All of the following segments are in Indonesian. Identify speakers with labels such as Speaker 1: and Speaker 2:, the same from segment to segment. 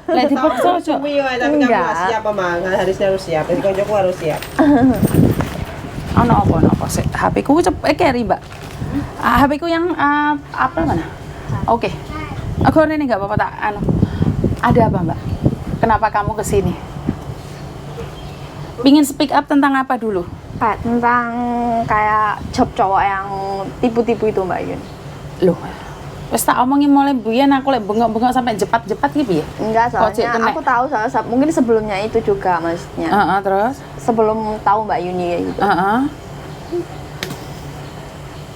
Speaker 1: Lek dipaksa aja.
Speaker 2: Tapi kamu nggak siap apa harusnya harus siap. Jadi koncoku harus siap.
Speaker 1: Ono apa sih? HP ku carry, Mbak. HP ku yang apa mana? Oke. Aku ini nggak apa-apa tak Ada apa, Mbak? Kenapa kamu kesini? Pingin speak up tentang apa dulu?
Speaker 3: Kayak tentang job cowok yang tipu-tipu itu Mbak Yun.
Speaker 1: Loh, wes tak omongin mulai buyan aku lek bengok-bengok sampai jepat-jepat gitu ya?
Speaker 3: Enggak, soalnya aku tahu mungkin sebelumnya itu juga maksudnya.
Speaker 1: Terus?
Speaker 3: Sebelum tahu Mbak Yuni ya gitu.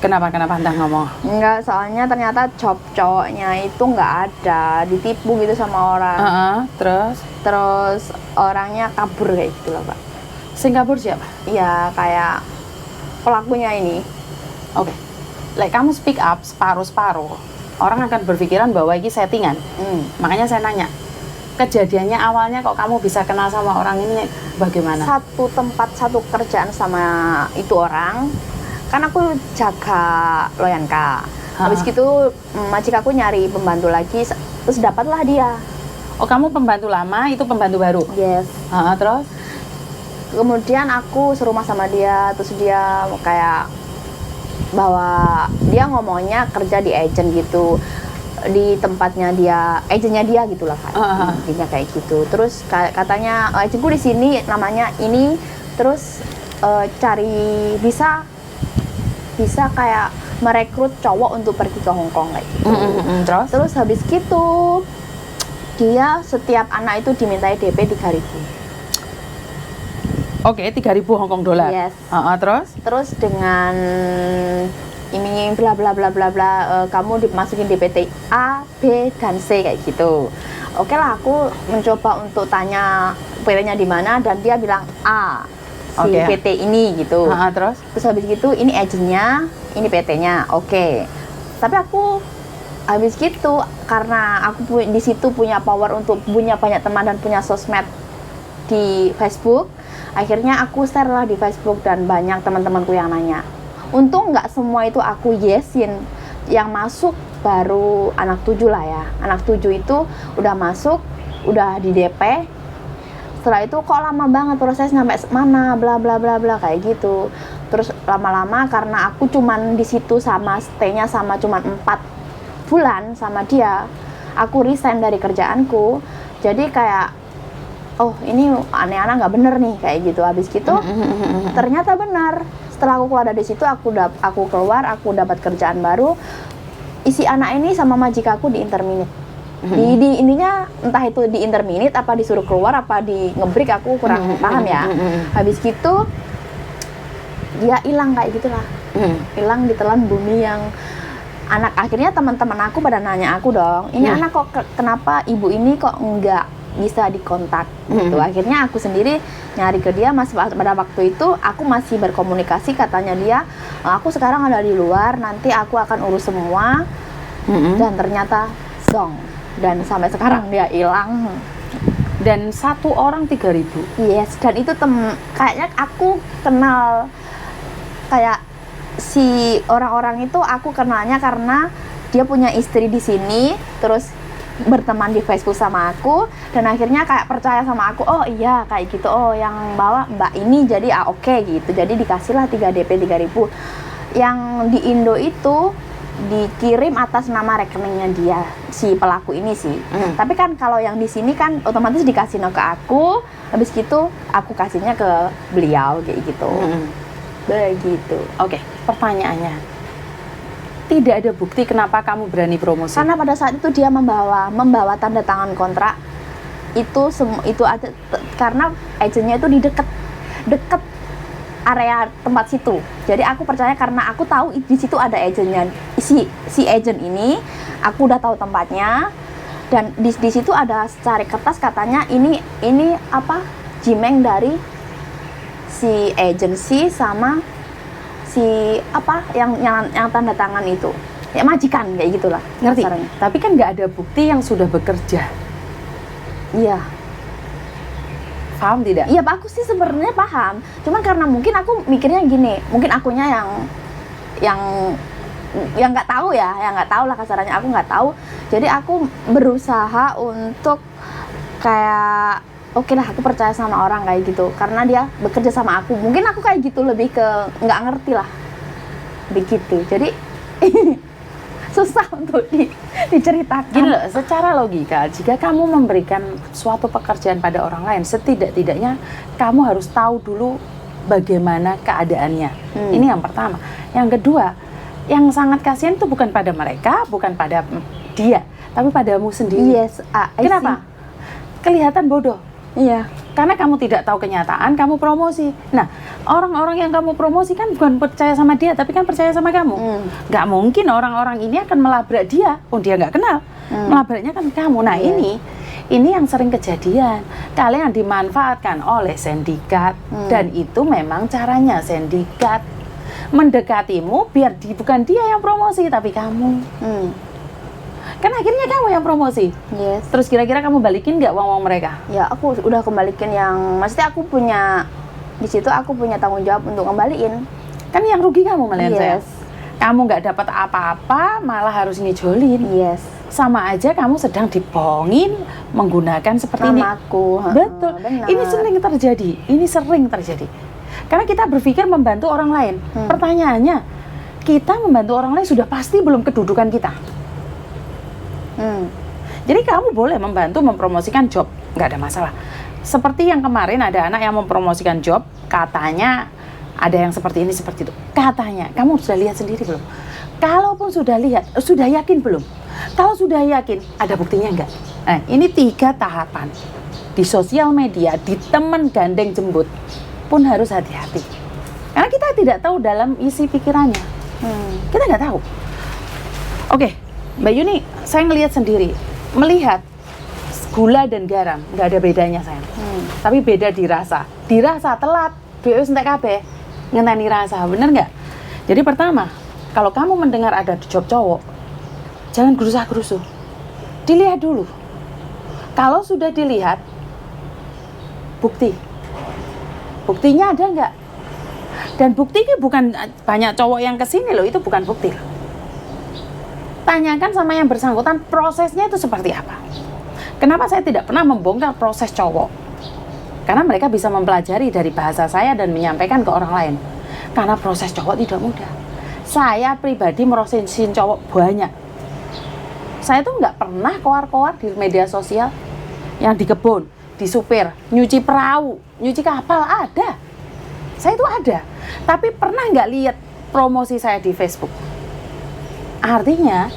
Speaker 1: Kenapa entah ngomong?
Speaker 3: Enggak, soalnya ternyata job cowoknya itu nggak ada, ditipu gitu sama orang. Terus orangnya kabur kayak gitu lah Pak.
Speaker 1: Sing kabur siapa?
Speaker 3: Iya, kayak pelakunya ini.
Speaker 1: Oke. Like kamu speak up separuh-separuh, orang akan berpikiran bahwa ini settingan. Makanya saya nanya, kejadiannya awalnya kok kamu bisa kenal sama orang ini bagaimana?
Speaker 3: Satu tempat, satu kerjaan sama itu orang. Kan aku jaga Loyanka. Habis gitu majik aku nyari pembantu lagi, terus dapatlah dia.
Speaker 1: Oh, kamu pembantu lama, itu pembantu baru?
Speaker 3: Yes.
Speaker 1: Terus?
Speaker 3: Kemudian aku serumah sama dia, terus dia kayak bahwa dia ngomongnya kerja di agent gitu, di tempatnya dia, agentnya dia gitulah kan, intinya kayak gitu. Terus katanya agentku di sini namanya ini, terus cari bisa kayak merekrut cowok untuk pergi ke Hong Kong kayak gitu. Terus habis gitu dia setiap anak itu dimintai DP 3.000.
Speaker 1: Oke, 3.000 Hong Kong dolar.
Speaker 3: Yes.
Speaker 1: Terus
Speaker 3: dengan iming-iming bla bla bla bla bla, kamu dimasukin DPT A, B dan C kayak gitu. Oke lah, aku mencoba untuk tanya PT-nya di mana dan dia bilang A. Si PT ini gitu. Terus habis gitu ini agennya, ini PT-nya. Oke. Tapi aku habis gitu karena aku di situ punya power untuk punya banyak teman dan punya sosmed di Facebook. Akhirnya aku share lah di Facebook dan banyak teman-temanku yang nanya. Untung nggak semua itu aku yesin. Yang masuk baru anak 7 lah ya. Anak 7 itu udah masuk, udah di DP. Setelah itu kok lama banget proses sampai mana bla bla bla bla kayak gitu. Terus lama-lama karena aku cuman di situ sama stay-nya sama cuman 4 bulan sama dia, aku resign dari kerjaanku. Jadi kayak oh ini aneh-aneh nggak bener nih kayak gitu. Habis gitu ternyata benar. Setelah aku keluar dari situ aku dapat kerjaan baru. Isi anak ini sama majikaku di interminate. Di intinya entah itu di interminate apa disuruh keluar apa di ngebreak, aku kurang paham ya. Habis gitu dia hilang kayak gitulah. Hilang ditelan bumi yang anak. Akhirnya teman-teman aku pada nanya aku dong, ini anak kok kenapa ibu ini kok enggak bisa dikontak gitu. Akhirnya aku sendiri nyari ke dia. Pada waktu itu aku masih berkomunikasi, katanya dia aku sekarang ada di luar, nanti aku akan urus semua. Dan ternyata dong, dan sampai sekarang dia hilang.
Speaker 1: Dan satu orang 3.000.
Speaker 3: Yes, dan itu kayaknya aku kenal kayak si orang-orang itu aku kenalnya karena dia punya istri di sini, terus berteman di Facebook sama aku dan akhirnya kayak percaya sama aku. Oh iya kayak gitu, oh yang bawa mbak ini, jadi oke gitu. Jadi dikasihlah 3 DP 3.000 yang di Indo itu dikirim atas nama rekeningnya dia, si pelaku ini sih. Tapi kan kalau yang di sini kan otomatis dikasih ke aku, habis gitu aku kasihnya ke beliau kayak gitu. Begitu.
Speaker 1: Oke, pertanyaannya, tidak ada bukti kenapa kamu berani promosi?
Speaker 3: Karena pada saat itu dia membawa tanda tangan kontrak itu ada karena agennya itu di deket area tempat situ. Jadi aku percaya karena aku tahu di situ ada agennya. Si agent ini aku udah tahu tempatnya dan di situ ada cari kertas katanya ini apa jimeng dari si agency sama si apa yang tanda tangan itu ya majikan kayak gitulah,
Speaker 1: ngerti?
Speaker 3: Kasarnya.
Speaker 1: Tapi kan nggak ada bukti yang sudah bekerja.
Speaker 3: Iya.
Speaker 1: Paham tidak?
Speaker 3: Iya, aku sih sebenarnya paham. Cuman karena mungkin aku mikirnya gini, mungkin akunya yang nggak tahu ya, yang nggak tahu lah kasarannya, aku nggak tahu. Jadi aku berusaha untuk kayak oke lah aku percaya sama orang kayak gitu karena dia bekerja sama aku. Mungkin aku kayak gitu lebih ke nggak ngerti lah begitu. Jadi susah untuk diceritakan.
Speaker 1: Gini loh, secara logika, jika kamu memberikan suatu pekerjaan pada orang lain, setidak-tidaknya kamu harus tahu dulu bagaimana keadaannya. Ini yang pertama. Yang kedua, yang sangat kasihan itu bukan pada mereka, bukan pada dia, tapi padamu sendiri.
Speaker 3: Yes, I
Speaker 1: Kenapa? Kelihatan bodoh.
Speaker 3: Iya.
Speaker 1: Karena kamu tidak tahu kenyataan, kamu promosi. Nah, orang-orang yang kamu promosi kan bukan percaya sama dia, tapi kan percaya sama kamu. Nggak mungkin orang-orang ini akan melabrak dia, dia nggak kenal. Melabraknya kan kamu. Nah, ini yang sering kejadian. Kalian dimanfaatkan oleh sindikat, dan itu memang caranya sindikat mendekatimu biar bukan dia yang promosi, tapi kamu. Kan akhirnya kamu yang promosi.
Speaker 3: Yes.
Speaker 1: Terus kira-kira kamu balikin nggak uang-uang mereka?
Speaker 3: Ya aku udah kembalikan yang, maksudnya aku punya di situ aku punya tanggung jawab untuk kembaliin.
Speaker 1: Kan yang rugi kamu melihat saya.
Speaker 3: Yes.
Speaker 1: Kamu nggak dapat apa-apa, malah harus ngejolin.
Speaker 3: Yes.
Speaker 1: Sama aja kamu sedang dibohongin menggunakan seperti ini.
Speaker 3: Namaku.
Speaker 1: Betul.
Speaker 3: Benar.
Speaker 1: Ini sering terjadi. Ini sering terjadi. Karena kita berpikir membantu orang lain. Pertanyaannya, kita membantu orang lain sudah pasti belum kedudukan kita. Jadi kamu boleh membantu mempromosikan job, nggak ada masalah. Seperti yang kemarin ada anak yang mempromosikan job, katanya ada yang seperti ini, seperti itu. Katanya, kamu sudah lihat sendiri belum? Kalaupun sudah lihat, sudah yakin belum? Kalau sudah yakin, ada buktinya nggak? Nah, ini 3 tahapan. Di sosial media, di teman gandeng jembut, pun harus hati-hati. Karena kita tidak tahu dalam isi pikirannya. Kita nggak tahu. Oke, Mbak Yuni, saya ngelihat sendiri, melihat gula dan garam, nggak ada bedanya sayang. Tapi beda di rasa. Di rasa telat, BO entek kabeh, ngenteni rasa, bener nggak? Jadi pertama, kalau kamu mendengar ada job cowok, jangan gerusa-gerusu. Dilihat dulu. Kalau sudah dilihat, buktinya ada nggak? Dan bukti ini bukan banyak cowok yang kesini loh, itu bukan bukti loh. Tanyakan sama yang bersangkutan prosesnya itu seperti apa. Kenapa saya tidak pernah membongkar proses cowok? Karena mereka bisa mempelajari dari bahasa saya dan menyampaikan ke orang lain. Karena proses cowok tidak mudah. Saya pribadi merosesin cowok banyak. Saya tuh nggak pernah koar-koar di media sosial. Yang di kebun, di supir, nyuci perahu, nyuci kapal, ada. Saya itu ada. Tapi pernah nggak lihat promosi saya di Facebook? Artinya,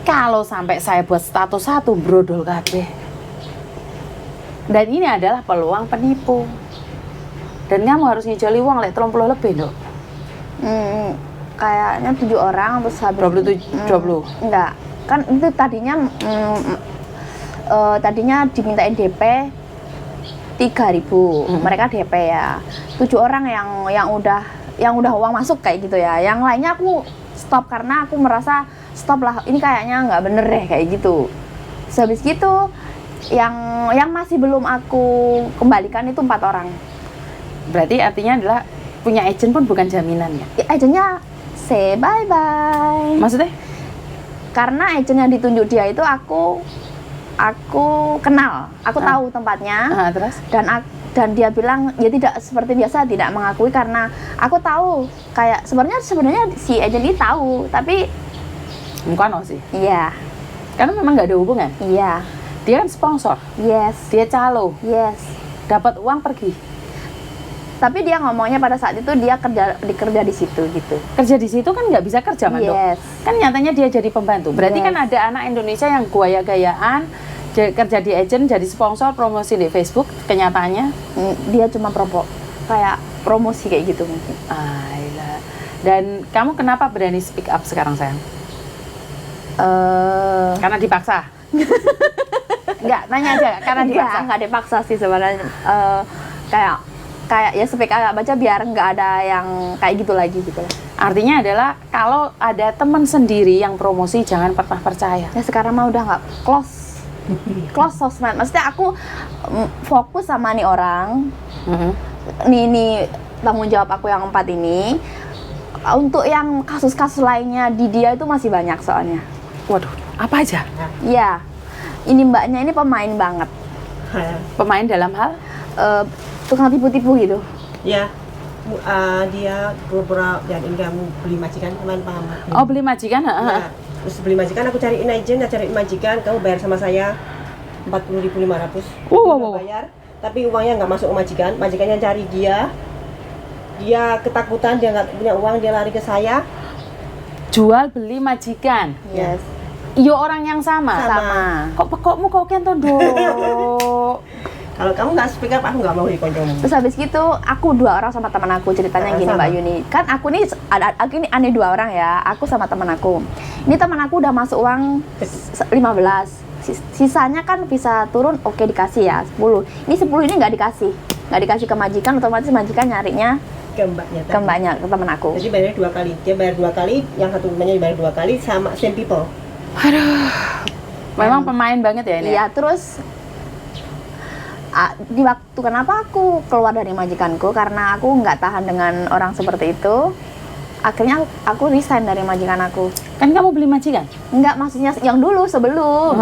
Speaker 1: kalau sampai saya buat status satu, brodol kabeh. Dan ini adalah peluang penipu. Dan kamu harus ngijoli uang, 30 lebih, dok.
Speaker 3: Kayaknya 7 orang, terus habis
Speaker 1: 20.
Speaker 3: Enggak, kan itu tadinya dimintain DP 3.000, mereka DP ya. 7 orang yang udah uang masuk kayak gitu ya. Yang lainnya aku stop karena aku merasa stop lah, ini kayaknya nggak bener deh kayak gitu. Habis gitu yang masih belum aku kembalikan itu 4 orang.
Speaker 1: Berarti artinya adalah punya agent pun bukan jaminan ya?
Speaker 3: Agentnya say bye bye.
Speaker 1: Maksudnya?
Speaker 3: Karena agent yang ditunjuk dia itu aku kenal, aku tahu tempatnya.
Speaker 1: Terus?
Speaker 3: Dan dia bilang ya tidak seperti biasa, tidak mengakui karena aku tahu kayak sebenarnya si agent ini tahu, tapi
Speaker 1: bukan sih.
Speaker 3: Iya.
Speaker 1: Karena memang nggak ada hubungan.
Speaker 3: Iya.
Speaker 1: Dia kan sponsor.
Speaker 3: Yes.
Speaker 1: Dia calo.
Speaker 3: Yes.
Speaker 1: Dapat uang pergi.
Speaker 3: Tapi dia ngomongnya pada saat itu dia kerja di situ gitu.
Speaker 1: Kerja di situ kan nggak bisa kerja, Mandok.
Speaker 3: Yes.
Speaker 1: Kan nyatanya dia jadi pembantu. Berarti kan ada anak Indonesia yang gaya-gayaan kerja di agent, jadi sponsor, promosi di Facebook. Kenyataannya
Speaker 3: dia cuma kayak promosi kayak gitu mungkin.
Speaker 1: Dan kamu kenapa berani speak up sekarang, sayang? Karena dipaksa. Enggak, tanya aja. Karena dipaksa.
Speaker 3: Enggak dipaksa sih sebenarnya. Kayak ya speak up aja biar nggak ada yang kayak gitu lagi gitu lah.
Speaker 1: Artinya adalah kalau ada teman sendiri yang promosi, jangan pernah percaya.
Speaker 3: Ya sekarang mah udah nggak close sosmed. Maksudnya aku fokus sama nih orang. Nih tanggung jawab aku yang 4 ini. Untuk yang kasus-kasus lainnya di dia itu masih banyak soalnya.
Speaker 1: Waduh, apa aja?
Speaker 3: Iya, ini mbaknya ini pemain banget.
Speaker 1: Pemain dalam hal?
Speaker 3: Tukang tipu-tipu gitu.
Speaker 2: Ya, dia pura-pura jadiin kamu beli majikan, kalian paham?
Speaker 1: Oh, beli majikan?
Speaker 2: Ya, terus beli majikan, aku cariin agent, cariin majikan, kamu bayar sama saya 40.500.
Speaker 1: Wow.
Speaker 2: Bayar, tapi uangnya nggak masuk ke majikan, majikannya cari dia ketakutan, dia nggak punya uang, dia lari ke saya.
Speaker 1: Jual beli majikan?
Speaker 3: Yes.
Speaker 1: Yo orang yang sama?
Speaker 3: Sama.
Speaker 1: Kokmu kok kento dok?
Speaker 2: Kalau kamu nggak speak up, aku nggak mau dikoncomu.
Speaker 3: Terus habis gitu aku 2 orang sama teman aku, ceritanya gini
Speaker 2: Sama.
Speaker 3: Mbak Yuni. Kan aku ini aneh 2 orang ya. Aku sama teman aku. Ini teman aku udah masuk uang 15. Sisanya kan bisa turun, oke dikasih ya 10. Ini 10 ini nggak dikasih ke majikan, otomatis majikan nyarinya
Speaker 2: Ke mbaknya
Speaker 3: ke mbaknya, ke teman aku.
Speaker 2: Jadi bayarnya 2 kali. Dia bayar 2 kali, yang satu temannya dibayar 2 kali sama same people.
Speaker 1: Memang pemain banget ya ini?
Speaker 3: Iya, terus di waktu kenapa aku keluar dari majikanku, karena aku nggak tahan dengan orang seperti itu. Akhirnya aku resign dari majikan aku.
Speaker 1: Kan kamu beli majikan?
Speaker 3: Enggak, maksudnya yang dulu sebelum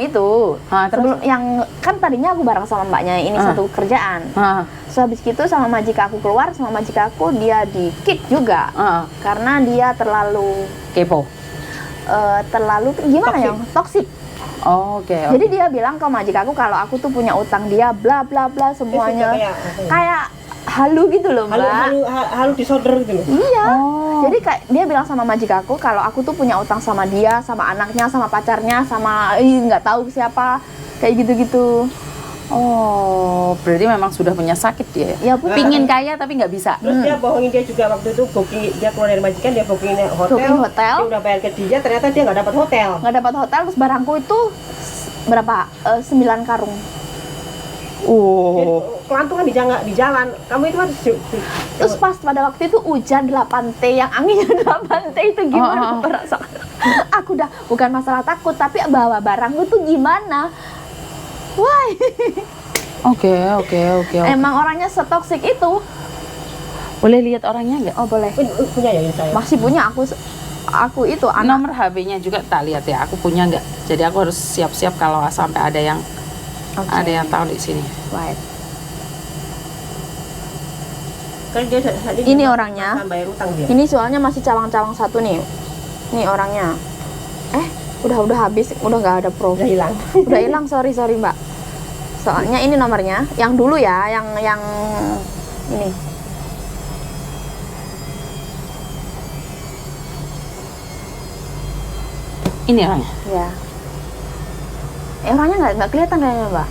Speaker 3: itu.
Speaker 1: Terus?
Speaker 3: Sebelum yang kan tadinya aku bareng sama mbaknya ini satu kerjaan. So, habis itu sama majikan aku keluar, sama majikan aku dia di kick juga. Karena dia terlalu
Speaker 1: Kepo?
Speaker 3: terlalu gimana ya? Toksik.
Speaker 1: Oke.
Speaker 3: Jadi dia bilang ke majikan aku kalau aku tuh punya utang dia bla bla bla semuanya. Kayak halu gitu loh, Mbak.
Speaker 2: Halu disorder gitu loh.
Speaker 3: Iya.
Speaker 1: Oh.
Speaker 3: Jadi kayak dia bilang sama majikan aku kalau aku tuh punya utang sama dia, sama anaknya, sama pacarnya, sama nggak tahu siapa, kayak gitu-gitu.
Speaker 1: Oh, berarti memang sudah punya sakit dia.
Speaker 3: Ya punya.
Speaker 1: Pingin kaya tapi nggak bisa.
Speaker 2: Terus dia bohongin dia juga waktu itu dia keluar dari majikan, dia booking hotel.
Speaker 3: Booking hotel.
Speaker 2: Dia udah bayar ke dia, ternyata dia nggak dapat hotel.
Speaker 3: Nggak dapat hotel, terus barangku itu berapa? 9 karung.
Speaker 2: Kelantungan di jalan. Kamu itu harus
Speaker 3: Terus pas pada waktu itu hujan 8T, yang anginnya 8T itu gimana perasaan? Aku udah bukan masalah takut, tapi bawa barangku tuh gimana? Why?
Speaker 1: Oke.
Speaker 3: Emang orangnya setoksik itu.
Speaker 1: Boleh lihat orangnya nggak?
Speaker 3: Oh boleh.
Speaker 2: punya ya ini saya.
Speaker 3: Masih punya aku itu anak.
Speaker 1: Nomor HP-nya juga tak lihat ya. Aku punya nggak? Jadi aku harus siap-siap kalau sampai ada yang tahu di sini.
Speaker 3: Right.
Speaker 2: Kan dia
Speaker 3: Ini orangnya.
Speaker 2: bayar utang dia.
Speaker 3: Ini soalnya masih cawang-cawang satu nih. Nih orangnya. Udah habis, udah nggak ada pro.
Speaker 2: Udah hilang.
Speaker 3: Udah hilang, sorry Mbak. Soalnya ini nomornya, yang dulu ya, yang ini.
Speaker 1: Ini orangnya.
Speaker 3: Ya. Orangnya nggak kelihatan kayaknya Mbak.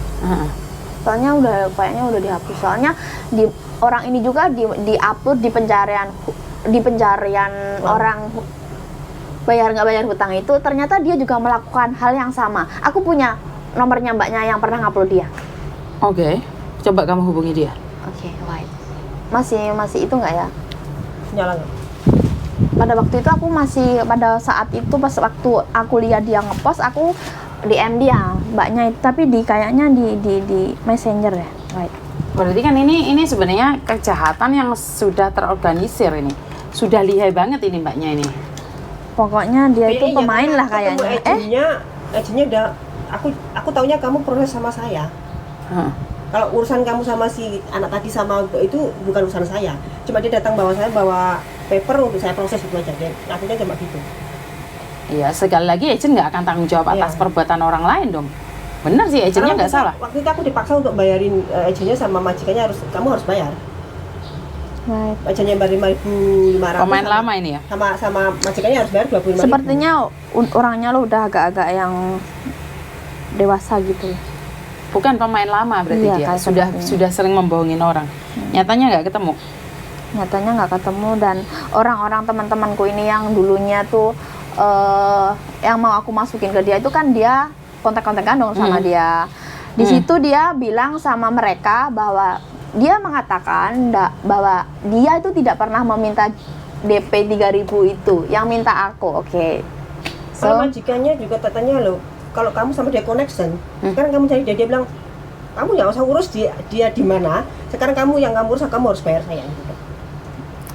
Speaker 3: Soalnya kayaknya udah dihapus. Soalnya orang ini juga di-upload di pencarian orang bayar nggak bayar hutang itu, ternyata dia juga melakukan hal yang sama. Aku punya nomornya mbaknya yang pernah ngupload dia.
Speaker 1: Oke. Coba kamu hubungi dia.
Speaker 3: Oke, right. Masih itu nggak ya?
Speaker 2: Nyala nggak?
Speaker 3: Pada waktu itu aku pada saat itu pas waktu aku lihat dia ngepost, aku DM dia mbaknya itu, tapi kayaknya di Messenger ya. Right.
Speaker 1: Berarti kan ini sebenarnya kejahatan yang sudah terorganisir ini. Sudah lihai banget ini mbaknya ini.
Speaker 3: Pokoknya dia itu pemain lah kayaknya.
Speaker 2: Agentnya udah aku taunya kamu proses sama saya. Kalau urusan kamu sama si anak tadi sama itu bukan urusan saya. Cuma dia datang bawa paper untuk saya proses itu aja. Dia akhirnya cuma gitu.
Speaker 1: Iya, sekali lagi agent nggak akan tanggung jawab atas perbuatan orang lain dong. Benar sih, agentnya nggak salah.
Speaker 2: Waktu itu aku dipaksa untuk bayarin agentnya sama majikannya kamu harus bayar.
Speaker 3: Right.
Speaker 2: Agentnya bayar 5.500.
Speaker 1: Pemain lama ini ya?
Speaker 2: Sama majikannya harus bayar 25.000.
Speaker 3: Sepertinya orangnya lo udah agak-agak yang dewasa gitu.
Speaker 1: Bukan pemain lama berarti
Speaker 3: Iya,
Speaker 1: dia. Sudah sering membohongin orang. Nyatanya nggak ketemu.
Speaker 3: Nyatanya nggak ketemu, dan orang-orang teman-temanku ini yang dulunya tuh yang mau aku masukin ke dia itu kan dia kontak-kontakan dong sama dia. Di situ dia bilang sama mereka bahwa dia mengatakan bahwa dia itu tidak pernah meminta DP 3.000 itu, yang minta aku. Oke. So,
Speaker 2: kalau majikannya juga tanya loh, kalau kamu sama dia connection, sekarang kamu cari dia bilang kamu nggak usah urus dia di mana. Sekarang kamu yang kamu urus, kamu harus bayar saya. Gitu.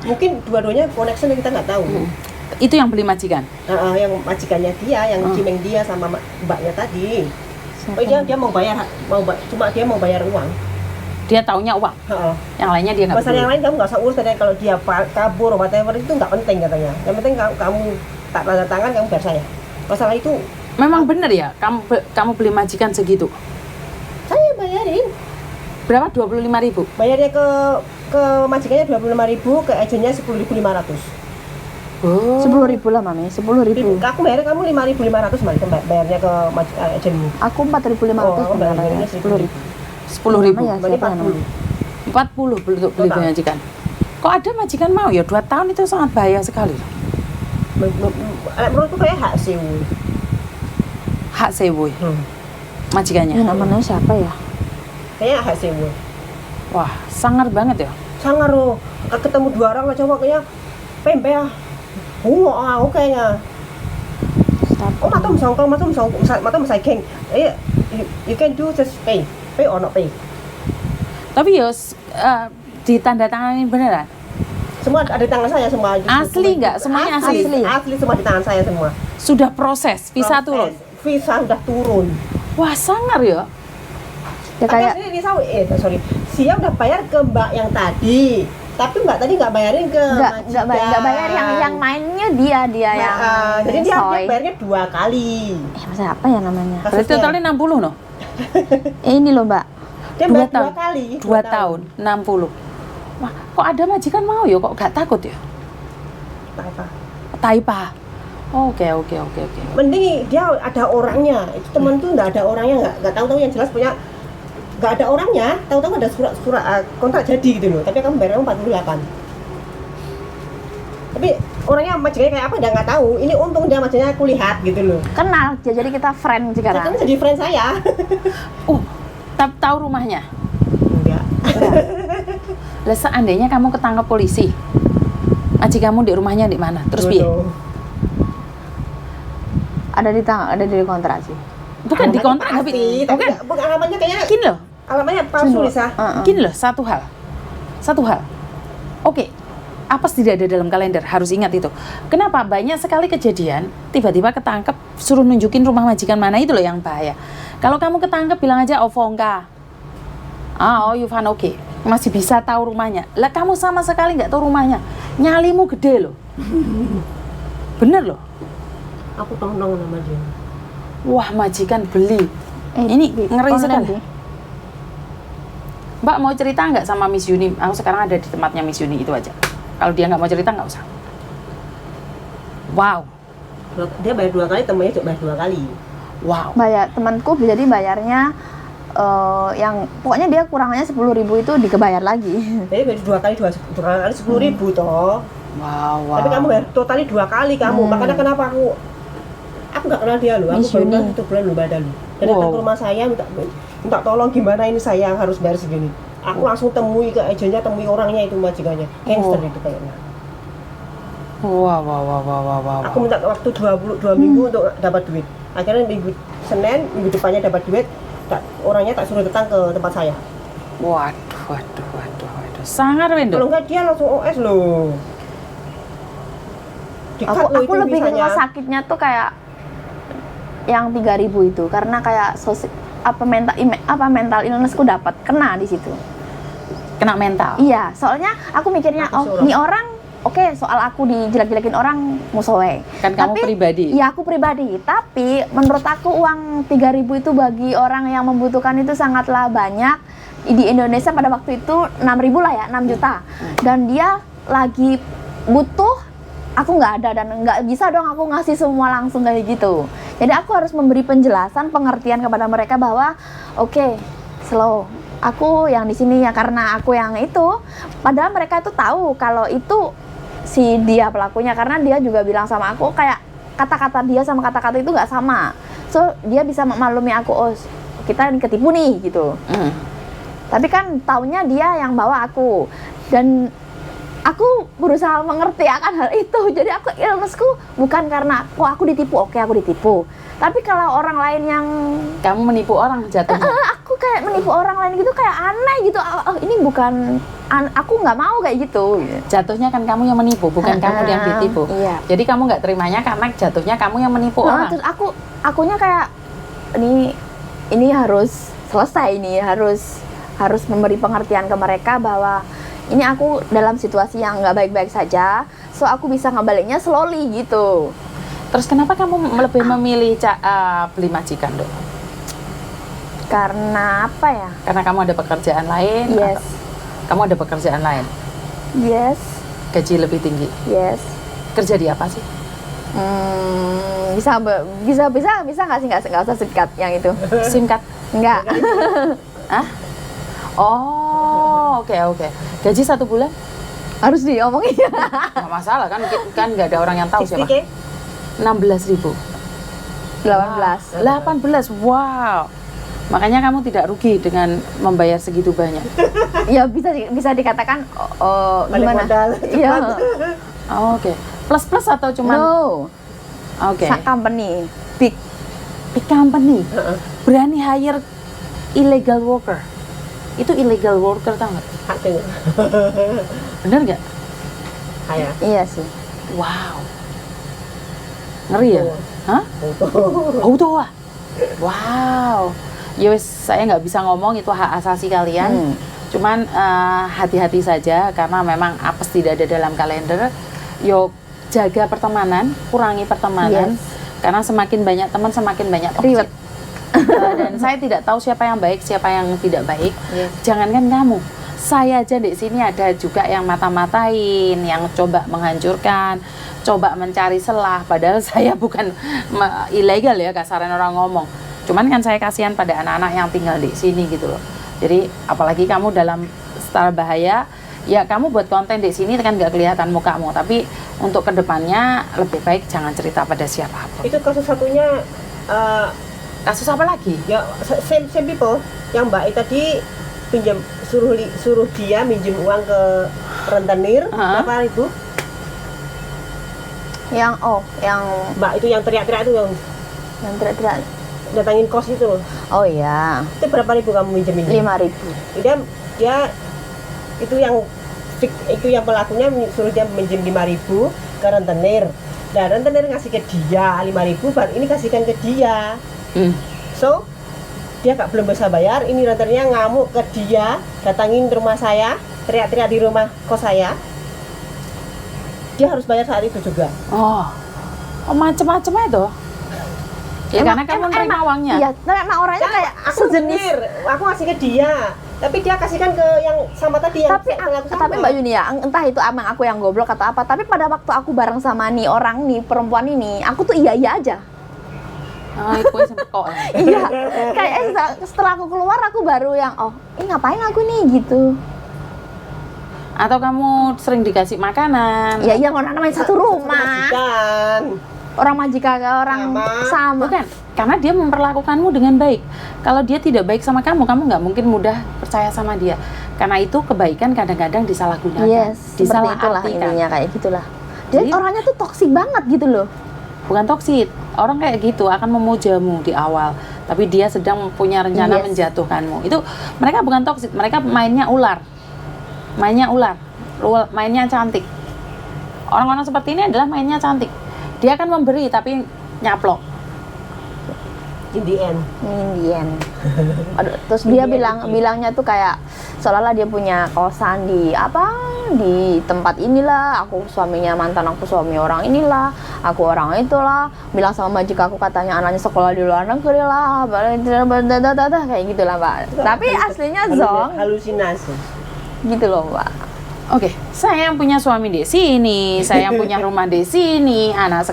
Speaker 2: Mungkin dua-duanya connection yang kita nggak tahu.
Speaker 1: Itu yang beli majikan?
Speaker 2: Yang majikannya dia, yang cimeng dia sama mbaknya tadi. Oh, dia mau bayar, cuma dia mau bayar uang.
Speaker 1: Dia taunya uang.
Speaker 2: Heeh.
Speaker 1: Yang lainnya dia nggak
Speaker 2: Masalah yang lain kamu nggak usah urus, tadi kalau dia kabur whatever itu nggak penting katanya. Yang penting kamu tak tanda tangan, kamu bayar saya. Masalah itu
Speaker 1: Memang benar ya, kamu beli majikan segitu.
Speaker 2: saya bayarin.
Speaker 1: Berapa? 25.000.
Speaker 2: Bayarnya ke majikannya 25.000, ke agennya 10.500.
Speaker 1: Oh.
Speaker 3: 10.000 lah mami, 10.000.
Speaker 2: Aku bayar kamu 5.500 Mari bayarnya ke agenmu.
Speaker 3: Aku 4.500
Speaker 2: Oh, bayarnya
Speaker 3: 10.000.
Speaker 1: 10.000.
Speaker 3: Ya,
Speaker 2: Berarti
Speaker 3: siapa yang
Speaker 2: 40.
Speaker 1: 40 untuk beli
Speaker 2: Total.
Speaker 1: majikan. Kok ada majikan mau ya? 2 tahun itu sangat bahaya sekali.
Speaker 2: Menurutku kayak hak sewu.
Speaker 1: Hak sewu majikannya.
Speaker 3: Ini namanya siapa ya?
Speaker 2: Kayaknya hak sewu.
Speaker 1: Wah, sangar banget ya.
Speaker 2: Sangar loh. Ketemu 2 orang lah coba kayaknya pempe ah. Oke nya.
Speaker 3: Siapa?
Speaker 2: Matom geng. You can do just pay or not pay.
Speaker 1: Tapi ya ditandatangani beneran.
Speaker 2: Semua ada di tangan saya semua.
Speaker 1: Asli nggak? Semuanya asli?
Speaker 2: Asli semua di tangan saya semua.
Speaker 1: Sudah proses, visa
Speaker 2: Proses,
Speaker 1: turun.
Speaker 2: Visa udah turun.
Speaker 1: Wah, sangar ya.
Speaker 3: Ya kayak
Speaker 2: Sorry. Sia udah bayar ke Mbak yang tadi. Tapi Mbak tadi nggak bayarin ke
Speaker 3: nggak bayar yang mainnya dia yang
Speaker 2: jadi dia
Speaker 3: soy.
Speaker 2: bayarnya 2 kali.
Speaker 3: Masa apa ya namanya?
Speaker 1: Berarti totalnya 60 no?
Speaker 3: Ini loh mbak.
Speaker 2: Dia
Speaker 1: 2
Speaker 2: bayar 2
Speaker 1: tahun.
Speaker 2: kali.
Speaker 1: 2 tahun, 60. Wah, kok ada majikan mau ya? Kok nggak takut ya?
Speaker 2: Apa?
Speaker 1: Taipa. Oke.
Speaker 2: Mending dia ada orangnya. Itu teman tuh nggak ada orangnya, nggak tahu-tahu yang jelas punya nggak ada orangnya, tahu-tahu ada surat kontrak jadi gitu loh. Tapi kamu bayar 48. Tapi orangnya majikannya kayak apa dia nggak tahu. Ini untung dia majikannya aku lihat gitu loh.
Speaker 3: Kenal, jadi kita friend
Speaker 2: Kan
Speaker 3: sekarang.
Speaker 2: jadi friend saya.
Speaker 1: Tahu rumahnya.
Speaker 2: Enggak.
Speaker 1: Lah seandainya kamu ketangkep polisi, majikanmu di rumahnya di mana? Terus piye?
Speaker 3: Ada di kontrak sih.
Speaker 1: Bukan di kontrak
Speaker 2: tapi bukan alamatnya kayaknya
Speaker 1: Gini loh,
Speaker 2: alamatnya palsu Lisa.
Speaker 1: gini loh, satu hal. Oke, apes tidak ada dalam kalender, harus ingat itu. Kenapa? Banyak sekali kejadian, tiba-tiba ketangkep, suruh nunjukin rumah majikan mana, itu loh yang bahaya. Kalau kamu ketangkep, bilang aja Ovonka. Yufan oke. Masih bisa tahu rumahnya. Lah kamu sama sekali nggak tahu rumahnya. Nyalimu gede loh. Bener loh.
Speaker 2: Aku tolong nama dia.
Speaker 1: Wah, majikan beli. Ini ngeri sekali. Mbak mau cerita nggak sama Miss Yuni? Aku sekarang ada di tempatnya Miss Yuni, itu aja. Kalau dia nggak mau cerita, nggak usah. Wow.
Speaker 2: Dia bayar 2 kali, temannya juga bayar 2 kali.
Speaker 1: Wow.
Speaker 3: Temanku jadi bayarnya yang pokoknya dia kurangannya 10.000 itu dikebayar lagi.
Speaker 2: Jadi bayar 2 kali 10.000 toh.
Speaker 1: Wow.
Speaker 2: Tapi kamu bayar totali 2 kali kamu. Makanya kenapa aku nggak kenal dia loh. Aku
Speaker 3: Miss
Speaker 2: baru
Speaker 3: Yuni.
Speaker 2: kenal 1 bulan loh badan. Dan datang ke rumah saya minta tolong gimana ini saya harus bayar segini. Aku langsung temui ke agennya, temui orangnya itu majikannya. Gangster itu kayaknya.
Speaker 1: Wow.
Speaker 2: Aku minta waktu 2 minggu untuk dapat duit. Akhirnya minggu Senin, minggu depannya dapat duit. Orangnya tak suruh datang ke tempat saya.
Speaker 1: Waduh. Sangar Wendo.
Speaker 2: Kalau enggak dia langsung OS loh.
Speaker 3: Aku lebih ke sakitnya tuh kayak yang 3.000 itu karena kayak mental illnessku dapat kena di situ.
Speaker 1: Kena mental.
Speaker 3: Iya, soalnya aku mikirnya nih orang oke, soal aku dijelek-jelekin orang musowe.
Speaker 1: Kan kamu pribadi.
Speaker 3: Iya, aku pribadi. Tapi menurut aku uang 3.000 itu bagi orang yang membutuhkan itu sangatlah banyak. Di Indonesia pada waktu itu 6.000 lah ya, 6 juta. Dan dia lagi butuh, aku nggak ada dan nggak bisa dong aku ngasih semua langsung kayak gitu. Jadi aku harus memberi penjelasan, pengertian kepada mereka bahwa oke, slow. Aku yang di sini ya karena aku yang itu. Padahal mereka itu tahu kalau itu si dia pelakunya karena dia juga bilang sama aku kayak kata-kata dia sama kata-kata itu nggak sama. So dia bisa maklumi aku, oh kita ketipu nih gitu. Tapi kan taunya dia yang bawa aku dan aku berusaha mengerti akan hal itu. Jadi aku illnessku bukan karena aku ditipu, oke aku ditipu. Tapi kalau orang lain yang
Speaker 1: Kamu menipu orang jatuhnya.
Speaker 3: aku kayak menipu orang lain gitu kayak aneh gitu. Ini bukan aku nggak mau kayak gitu.
Speaker 1: Jatuhnya kan kamu yang menipu, bukan kamu yang ditipu.
Speaker 3: Iya.
Speaker 1: Jadi kamu nggak terimanya karena jatuhnya kamu yang menipu orang.
Speaker 3: Terus akunya kayak ini ini harus selesai, ini harus memberi pengertian ke mereka bahwa ini aku dalam situasi yang nggak baik-baik saja, so aku bisa ngebaliknya slowly gitu.
Speaker 1: Terus kenapa kamu lebih memilih beli majikan, Dok?
Speaker 3: Karena apa ya?
Speaker 1: Karena kamu ada pekerjaan lain?
Speaker 3: Yes.
Speaker 1: Atau kamu ada pekerjaan lain?
Speaker 3: Yes.
Speaker 1: Gaji lebih tinggi?
Speaker 3: Yes.
Speaker 1: Kerja di apa sih?
Speaker 3: Bisa nggak usah singkat yang itu.
Speaker 1: Singkat?
Speaker 3: Enggak.
Speaker 1: Hah? Oh, oke. Gaji 1 bulan?
Speaker 3: Harus diomongin.
Speaker 1: Nggak masalah kan nggak ada orang yang tahu siapa. 16.000.
Speaker 3: 18.
Speaker 1: 18, wow. Makanya kamu tidak rugi dengan membayar segitu banyak.
Speaker 3: Ya bisa dikatakan
Speaker 2: Balik
Speaker 3: gimana?
Speaker 2: modal,
Speaker 3: Iya.
Speaker 1: Oh, oke. Plus atau cuman?
Speaker 3: No.
Speaker 1: Oke.
Speaker 3: Company big.
Speaker 1: Big company berani hire illegal worker. Itu illegal worker tau nggak?
Speaker 2: Hak dengar.
Speaker 1: Bener nggak?
Speaker 2: Kayak.
Speaker 3: Iya sih.
Speaker 1: Wow. Ngeri ya? Hah? Auto ah? Wow. Ya wes, saya nggak bisa ngomong itu hak asasi kalian. Cuman hati-hati saja karena memang apes tidak ada dalam kalender. Yo jaga pertemanan, kurangi pertemanan.
Speaker 3: Yes.
Speaker 1: Karena semakin banyak teman semakin banyak
Speaker 3: Ribet.
Speaker 1: dan saya tidak tahu siapa yang baik, siapa yang tidak baik.
Speaker 3: Yes.
Speaker 1: Jangankan kamu, saya aja di sini ada juga yang mata-matain, yang coba menghancurkan, coba mencari celah. Padahal saya bukan ilegal ya, kasaran orang ngomong. Cuman kan saya kasihan pada anak-anak yang tinggal di sini gitu loh. Jadi apalagi kamu dalam style bahaya, ya kamu buat konten di sini kan nggak kelihatan mukamu. Tapi untuk kedepannya lebih baik jangan cerita pada siapapun.
Speaker 2: Itu kasus satunya
Speaker 1: Kasus apa lagi?
Speaker 2: ya same people yang Mbak tadi pinjam suruh dia minjem uang ke rentenir berapa ribu?
Speaker 3: Yang
Speaker 2: Mbak itu yang teriak-teriak itu yang
Speaker 3: tidak.
Speaker 2: datangin kos itu loh.
Speaker 3: Oh iya.
Speaker 2: Itu berapa ribu kamu minjemin?
Speaker 3: 5.000.
Speaker 2: Dia itu yang pelakunya suruh dia minjem 5.000 ke rentenir. Dan rentenir ngasih ke dia 5.000, baru ini kasihkan ke dia. So dia belum bisa bayar, ini rentenirnya ngamuk ke dia, datangin rumah saya, teriak-teriak di rumah kos saya. Dia harus bayar saat itu juga.
Speaker 1: Oh macem-macem itu. Ya karena kamu nerima uangnya.
Speaker 3: Iya, nerima orangnya kayak
Speaker 2: Aku
Speaker 3: sejenis.
Speaker 2: sendiri, aku ngasih ke dia, tapi dia kasihkan ke yang sama tadi yang pelaku sama.
Speaker 3: Tapi Mbak Yuni ya, entah itu emang aku yang goblok atau apa, tapi pada waktu aku bareng sama nih orang nih perempuan ini, aku tuh iya aja.
Speaker 1: Itu sempet kok.
Speaker 3: Iya, kayak setelah aku keluar aku baru yang ngapain aku nih gitu.
Speaker 1: Atau kamu sering dikasih makanan?
Speaker 3: Ya iya, orang namanya satu rumah.
Speaker 2: Majikan.
Speaker 3: Orang majikan orang sama.
Speaker 1: Bukan, karena dia memperlakukanmu dengan baik. Kalau dia tidak baik sama kamu nggak mungkin mudah percaya sama dia. Karena itu kebaikan kadang-kadang disalahgunakan,
Speaker 3: Yes, seperti itulah intinya kayak gitulah. Jadi orangnya tuh toksik banget gitu loh.
Speaker 1: Bukan toksik, orang kayak gitu akan memujamu di awal, tapi dia sedang punya rencana menjatuhkanmu. Itu mereka bukan toksik, mereka mainnya ular, mainnya cantik. Orang-orang seperti ini adalah mainnya cantik. Dia akan memberi tapi nyaplok.
Speaker 2: In the end.
Speaker 3: Aduh, terus dia bilangnya tuh kayak seolah-olah dia punya kosan di tempat inilah, aku suaminya mantan aku suami orang inilah, aku orang itulah, bilang sama majikan aku katanya anaknya sekolah di luar negeri lah, kayak gitulah Mbak. Tapi aslinya zong
Speaker 2: halusinasi
Speaker 3: gitu loh Mbak.
Speaker 1: Oke, saya yang punya suami di sini, saya yang punya rumah di sini, anak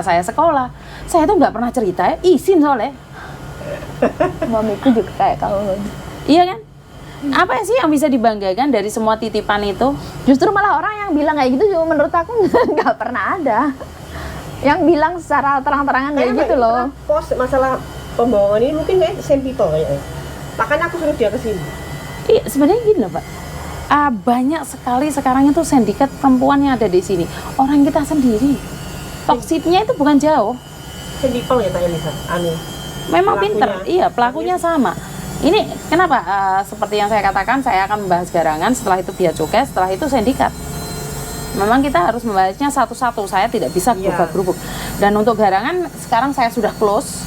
Speaker 1: saya sekolah. Saya tuh nggak pernah cerita ya, izin soalnya.
Speaker 3: Mamiku juga kayak kamu.
Speaker 1: Iya kan? Apa sih yang bisa dibanggakan dari semua titipan itu?
Speaker 3: Justru malah orang yang bilang kayak gitu juga menurut aku nggak pernah ada yang bilang secara terang-terangan kayak gitu loh.
Speaker 2: Pos masalah pembohongan ini mungkin kayak same people kayaknya. Makanya aku suruh dia ke sini.
Speaker 1: Iya, sebenarnya gini loh Pak. Banyak sekali sekarang itu sindikat perempuan yang ada di sini. Orang kita sendiri. Toksiknya itu bukan jauh.
Speaker 2: Same people ya Kak Elisa.
Speaker 1: Memang
Speaker 2: Pelakunya.
Speaker 1: pinter, iya pelakunya sama. Ini kenapa seperti yang saya katakan, saya akan membahas garangan, setelah itu bea cukai, setelah itu sindikat. Memang kita harus membahasnya satu-satu, saya tidak bisa berubah-berubah. Dan untuk garangan sekarang saya sudah close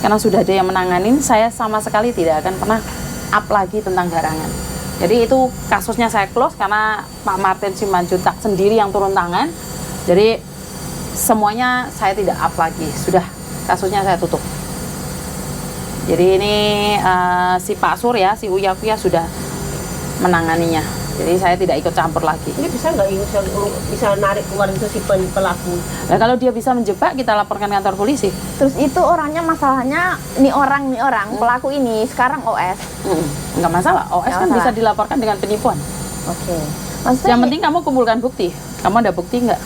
Speaker 1: karena sudah ada yang menanganin, saya sama sekali tidak akan pernah up lagi tentang garangan. Jadi itu kasusnya saya close karena Pak Martin Simanjuntak sendiri yang turun tangan. Jadi semuanya saya tidak up lagi, sudah kasusnya saya tutup. Jadi ini si Pak Surya, si Uya Kuya sudah menanganinya. Jadi saya tidak ikut campur lagi.
Speaker 2: Ini bisa nggak bisa narik keluar itu si pelaku?
Speaker 1: Nah kalau dia bisa menjebak, kita laporkan kantor polisi.
Speaker 3: Terus itu orangnya masalahnya nih orang pelaku ini sekarang OS.
Speaker 1: Nggak masalah, OS
Speaker 3: Nggak
Speaker 1: kan
Speaker 3: masalah.
Speaker 1: bisa dilaporkan dengan penipuan.
Speaker 3: Oke.
Speaker 1: Yang penting kamu kumpulkan bukti. Kamu ada bukti nggak?